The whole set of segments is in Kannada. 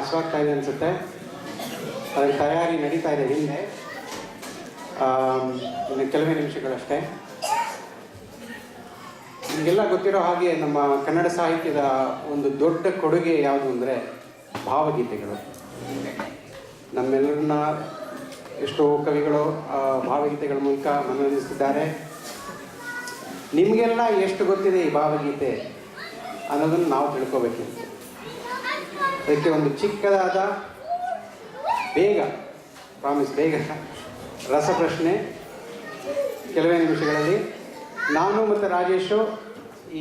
ಹಸುವಾಗ್ತಾ ಇದೆ ಅನಿಸುತ್ತೆ. ಅದರ ತಯಾರಿ ನಡೀತಾ ಇದೆ ಹಿಂದೆ. ಇನ್ನು ಕೆಲವೇ ನಿಮಿಷಗಳಷ್ಟೇ. ನಿಮಗೆಲ್ಲ ಗೊತ್ತಿರೋ ಹಾಗೆ ನಮ್ಮ ಕನ್ನಡ ಸಾಹಿತ್ಯದ ಒಂದು ದೊಡ್ಡ ಕೊಡುಗೆ ಯಾವುದು ಅಂದರೆ ಭಾವಗೀತೆಗಳು. ನಮ್ಮೆಲ್ಲರನ್ನ ಎಷ್ಟೋ ಕವಿಗಳು ಭಾವಗೀತೆಗಳ ಮೂಲಕ ಮನರಂಜಿಸಿದ್ದಾರೆ. ನಿಮಗೆಲ್ಲ ಎಷ್ಟು ಗೊತ್ತಿದೆ ಈ ಭಾವಗೀತೆ ಅನ್ನೋದನ್ನು ನಾವು ತಿಳ್ಕೋಬೇಕಿತ್ತು. ಅದಕ್ಕೆ ಒಂದು ಚಿಕ್ಕದಾದ ಬೇಗ ರಸಪ್ರಶ್ನೆ ಕೆಲವೇ ನಿಮಿಷಗಳಲ್ಲಿ. ನಾನು ಮತ್ತು ರಾಜೇಶು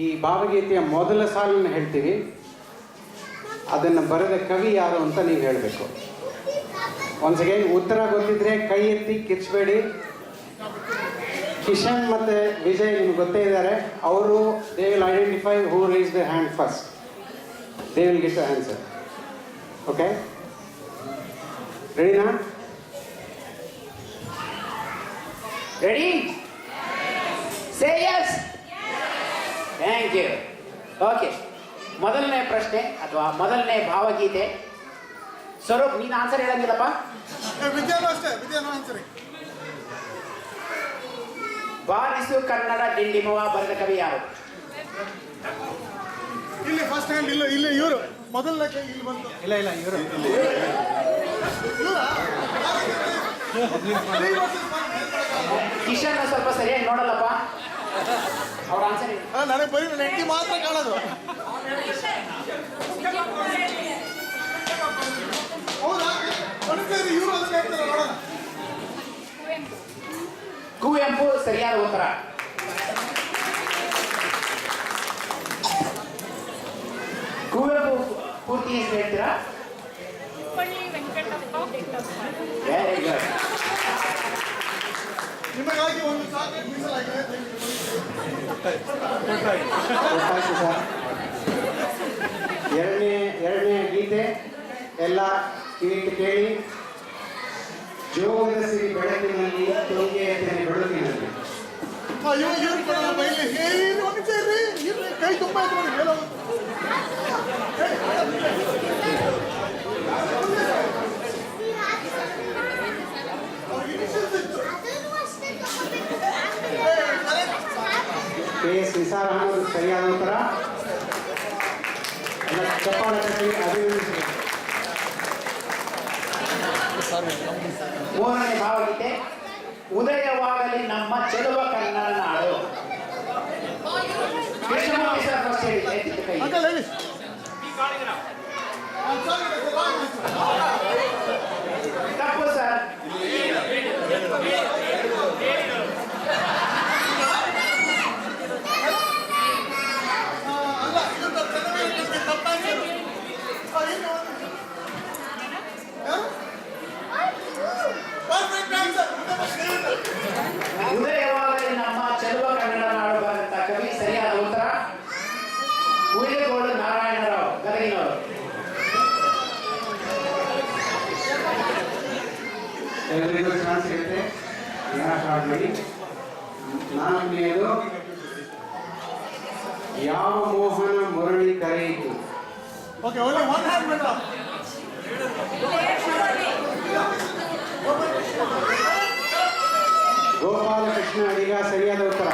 ಈ ಭಾವಗೀತೆಯ ಮೊದಲ ಸಾಲನ್ನು ಹೇಳ್ತೀವಿ. ಅದನ್ನು ಬರೆದ ಕವಿ ಯಾರು ಅಂತ ನೀವು ಹೇಳಬೇಕು. ಒನ್ಸ್ ಅಗೇನ್ ಉತ್ತರ ಗೊತ್ತಿದ್ರೆ ಕೈ ಎತ್ತಿ ಕಿರ್ಚಬೇಡಿ. ಕಿಶನ್ ಮತ್ತು ವಿಜಯ್ ನಿಮ್ಗೆ ಗೊತ್ತೇ ಇದ್ದಾರೆ. ಅವರು they will identify who rise the hand first. They will get the answer. Okay, ರೆಡಿನಾ? Ready? Say yes. Thank you. Okay, ಮೊದಲನೇ ಪ್ರಶ್ನೆ ಅಥವಾ ಮೊದಲನೇ ಭಾವಗೀತೆ. ಸ್ವರೂಪ್, ನೀನು ಆನ್ಸರ್ ಹೇಳಂಗಿಲ್ಲಪ್ಪ. ಬಾರಿಸು ಕನ್ನಡ ಡಿಂಡಿಮವ ಬರೆದ ಕವಿ ಯಾರು? ಇಲ್ಲಿ ಫಸ್ಟ್ ಹ್ಯಾಂಡ್ ಇಲ್ಲ, ಇಲ್ಲಿ ಇವರು ಮೊದಲನೇ ಕೈ ಇಲ್ಲಿ ಬಂತು. ಇಲ್ಲ ಇವರು ಕಿಶನ್ ಸ್ವಲ್ಪ ಸರಿಯಾಗಿ ನೋಡಲ್ಲಪ್ಪ. ಅವ್ರ ಆನ್ಸರ್ ನನಗೆ ಬರೀ ನೆಟ್ಟಿ ಮಾತ್ರ ಕಾಣೋದು. ಕುವೆಂಪು ಸರಿಯಾದ ಉತ್ತರ. ಕುವೆಂಪು ಪೂರ್ತಿ ಹೆಸರು ಹೇಳ್ತೀರಾ? Very good. ನಿಮಗಾಗಿ ಒಂದು ಸಾಕೆಟ್ ಮೀಸಲಾಗಿದೆ. ಎರಡನೇ ಗೀತೆ ಎಲ್ಲ ಕಿವಿಟ್ಟು ಕೇಳಿ. ಜೋಗದ ಸಿರಿ ಬೆಳಕಿನಲ್ಲಿ ತುಂಗೆಯ ತೆನೆ ಬೆಳಕಿನಲ್ಲಿ. ಇವ್ರು ಬೈಲಿ ಕೈ ತುಂಬ ನೋಡಿ ಹೇಳೋದು. KS ನಿಸಾರ್ ಅನ್ನೋದು ಸರಿಯಾದ ಉತ್ತರ. ಚಪ್ಪಾಳೆ ತಟ್ಟಿ ಅಭಿನಂದಿಸಬೇಕು. ಮೂರನೇ ಭಾವಗೀತೆ. ಉದಯವಾಗಲಿ ನಮ್ಮ ಚೆಲುವ ಕನ್ನಡ ನಾಡು. ಕೃಷ್ಣಮೂರ್ತಿ ಸರ್ ಫಸ್ಟ್ ಹೇಳಿ ಕೈ. ತಪ್ಪು ಸರ್. ಉದಯವಾಗಲಿ ನಮ್ಮ ಚೆಲುವ ಕನ್ನಡ ನಾಡು ಬರೆದ ಕವಿ ಸರಿಯಾದ ಉತ್ತರ ಉಯಿಲಗೋಡು ನಾರಾಯಣರಾವ್, ಗದಗಿನವರು. ಎಲ್ಲರಿಗೂ ಚಾನ್ಸ್ ಸಿಗುತ್ತೆ. ನಾಲ್ಕನೆಯದು, ಯಾವ ಮೋಹನ ಮುರಳಿ ಕರೆಯಿತು. ಓಕೆ, ಒಳ್ಳೆ ಒನ್ ಹ್ಯಾಂಡ್ ಮೇಡಮ್. ಗೋಪಾಲಕೃಷ್ಣ ಅಡಿಗ ಸರಿಯಾದ ಉತ್ತರ.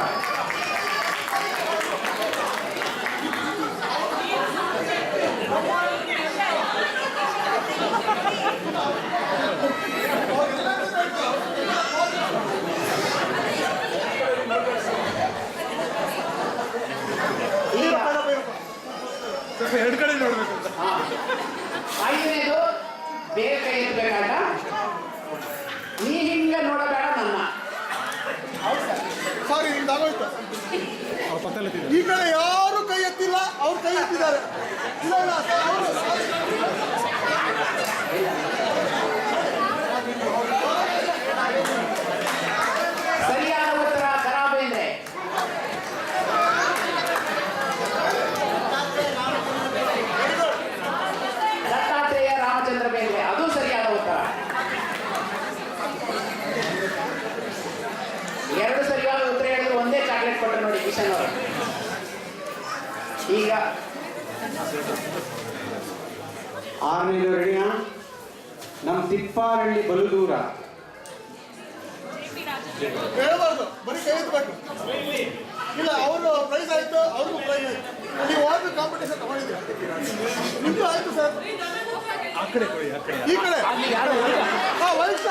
ಎರಡು ಕಡೆ ನೋಡ್ಬೇಕು. ಐದನೇದು, ಬೇಗ ಕೈ ಎತ್ತಬೇಕಲ್ಲ, ನೀ ಹಿಂಗ ನೋಡಬೇಡ ನನ್ನ. ಸಾರಿ, ನಿಮ್ದಾಗೋಯ್ತು. ಈ ಕಡೆ ಯಾರು ಕೈ ಎತ್ತಿಲ್ಲ, ಅವ್ರು ಕೈ ಎತ್ತಿದ್ದಾರೆ. ಇಲ್ಲ ಇಲ್ಲ ಅವರು ಸರಿಯಾದ ಉತ್ತರ ಕರಾಬೇಂದ್ರೆ. ದತ್ತಾತ್ರೇಯ ರಾಮಚಂದ್ರ ಬೇಂದ್ರೆ, ಅದು ಸರಿಯಾದ ಉತ್ತರ. ಎರಡು ಸರಿಯಾದ ಉತ್ತರ ಹೇಳಿದ್ರು ಒಂದೇ ಚಾಕ್ಲೇಟ್ ಕೊಟ್ಟರು ನೋಡಿ ಕಿಶನ್ ಅವರು. ಈಗ ಆರನೇದು ರೆಡಿನಾ? ನಮ್ಮ ತಿಪ್ಪಾರಳ್ಳಿ ಬಲು ದೂರ. ಹೇಳಬಾರ್ದು, ಬರೀ ಕೈ ಎತ್ತಬೇಕು. ಇಲ್ಲ, ಅವರು ಪ್ರೈಸ್ ಆಯ್ತು, ಅವ್ರಿಗೂ ಪ್ರೈಸ್ ಆಯ್ತು. ನೀವು ಹೋಗಿ ಕಾಂಪಿಟೇಷನ್ ತಗೊಂಡಿದ್ದೀರಾ? ನಿಮ್ದು ಆಯ್ತು ಸರ್. ಈ ಕಡೆ ಹಾಂ, white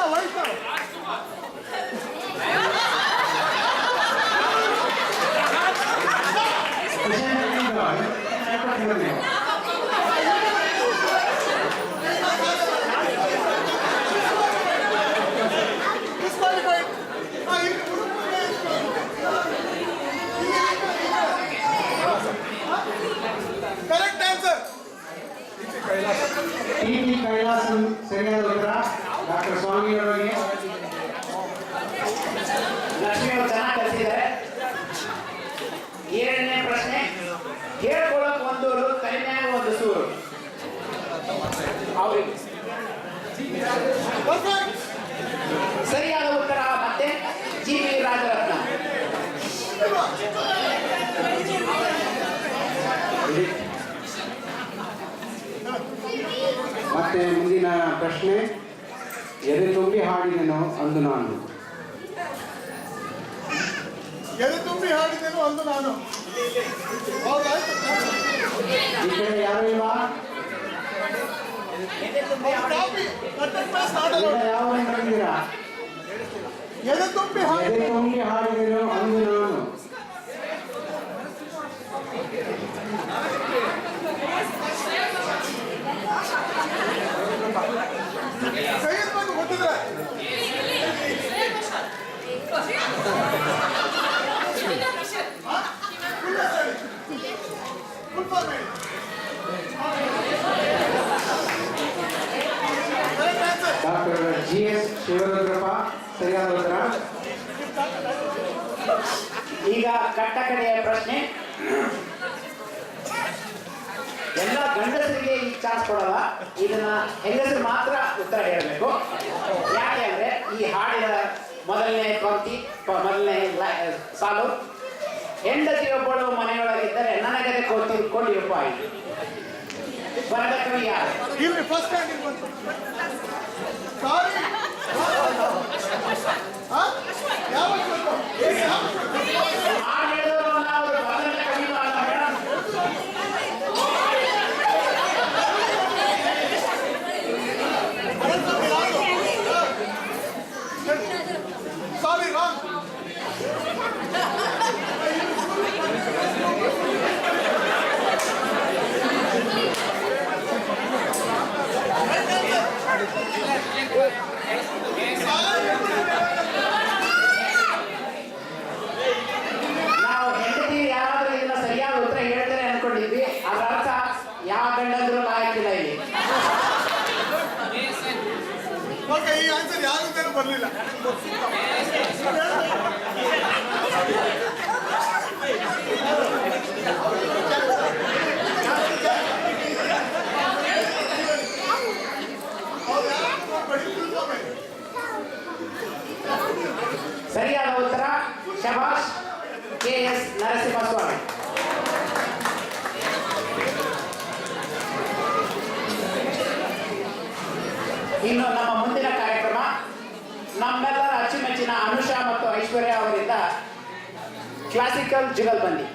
disqualified. Correct answer. T Kailasam ಸರಿಯಾದ ಉತ್ತರ. ಡಾಕ್ಟರ್ ಸ್ವಾಮಿ ಅವರಿಗೆ ಲಕ್ಷ್ಮಿ ಅವರು ಚೆನ್ನಾಗಿ ಕಲಿಸಿದ್ದಾರೆ. 7ನೇ ಪ್ರಶ್ನೆ, ಹೇಳ್ಕೊಳಕ್ ಒಂದು ಕರಿಮ್ಯಾಗ ಒಂದು ಸೂರು. ಅವ್ರಿಗೆ ಪರ್ಫೆಕ್ಟ್. ಸರಿಯಾದ ಉತ್ತರ ಮತ್ತೆ ಜಿ ವಿ ರಾಜರತ್ನ. ಮತ್ತೆ ಮುಂದಿನ ಪ್ರಶ್ನೆ, ಎದೆ ತುಂಬಿ ಹಾಡಿದೆನೋ ಅಂದು ನಾನು. ಎದೆ ತುಂಬಿ ಹಾಡಿದ್ದೇನು ಅಂದು ನಾನು. ಹೌದಾಯ್ತು. ಈ ಕಡೆ ಯಾರು ಇಲ್ವಾ? ಕಾಪಿ ಕಟ್ಟೆಡ್ ಪಾಸ್ ಈಗ ಆಡಲ್ಲ. ಯಾವ ಮಾಡಿದ್ದೀರಾ? ಎದೆ ತುಂಬಿ ಎದೆ ಹಾಡಿದ್ದೇನು ತುಂಬಿ ಹಾಡಿದೆನೋ ಅಂದು ನಾನು. ಕೈ ಎತ್ತಬೇಕು ಗೊತ್ತಿದ್ರೆ. ಫುಲ್ ಫಾರ್ಮ್ ಹೇಳಿ. Correct answer. Doctor G S Shivarudrappa ಸರಿಯಾದ ಉತ್ತರ. ಈಗ ಕಟ್ಟಕಡೆಯ ಪ್ರಶ್ನೆ, ಎಲ್ಲ ಗಂಡಸರಿಗೆ ಈ ಚಾನ್ಸ್ ಕೊಡಲ್ಲ, ಇದನ್ನ ಹೆಂಗಸರು ಮಾತ್ರ ಉತ್ತರ ಹೇಳಬೇಕು. ಯಾಕೆ ಅಂದ್ರೆ ಈ ಹಾಡಿನ ಮೊದಲನೇ ಪಂಕ್ತಿ, ಮೊದಲನೇ ಸಾಲು, ಹೆಂಡತಿಯೊಬ್ಬಳು ಮನೆಯೊಳಗಿದ್ದರೆ ನನಗದೆ ಕೊಂಡಿರಪ್ಪ ಆಯಿತು. ಬರದ ಕವಿ ಯಾರು? ಇಲ್ಲಿ ಫಸ್ಟ್ ಹ್ಯಾಂಡ್ ಇಲ್ಲಿ ಬಂತು. ಸಾರಿ. ಯಾವಾಗ ಬಂತು? ಹಾಡು ಹೇಳಿದವರು ನಾವು ಬರದ ಕವಿ ಅಲ್ಲ ಮೇಡಮ್. ಸಾರಿ, ರಾಂಗ್. ನಾವು ಹೆಂಡತಿ ಯಾರಾದ್ರೂ ಇದನ್ನ ಸರಿಯಾದ ಉತ್ತರ ಹೇಳ್ತಾರೆ ಅನ್ಕೊಂಡಿದ್ವಿ. ಅದರ ಅರ್ಥ ಯಾವ ಗಂಡಂದ್ರು ಲಾಯಕ್ಕಿಲ್ಲ ಇಲ್ಲಿ. ಓಕೆ, ಈ ಆನ್ಸರ್ ಯಾರಿಂದಲೂ ಬರಲಿಲ್ಲ. ಸರಿಯಾದ ಉತ್ತರ ಶಭಾಷ್ ಕೆ.ಎಸ್. ನರಸಿಂಹಸ್ವಾಮಿ. ಇನ್ನು ನಮ್ಮ ಮುಂದಿನ ಕಾರ್ಯಕ್ರಮ ನಮ್ಮೆಲ್ಲರ ಅಚ್ಚುಮೆಚ್ಚಿನ ಅನುಷಾ ಮತ್ತು ಐಶ್ವರ್ಯ ಅವರಿಂದ ಕ್ಲಾಸಿಕಲ್ ಜುಗಲ್ಬಂದಿ.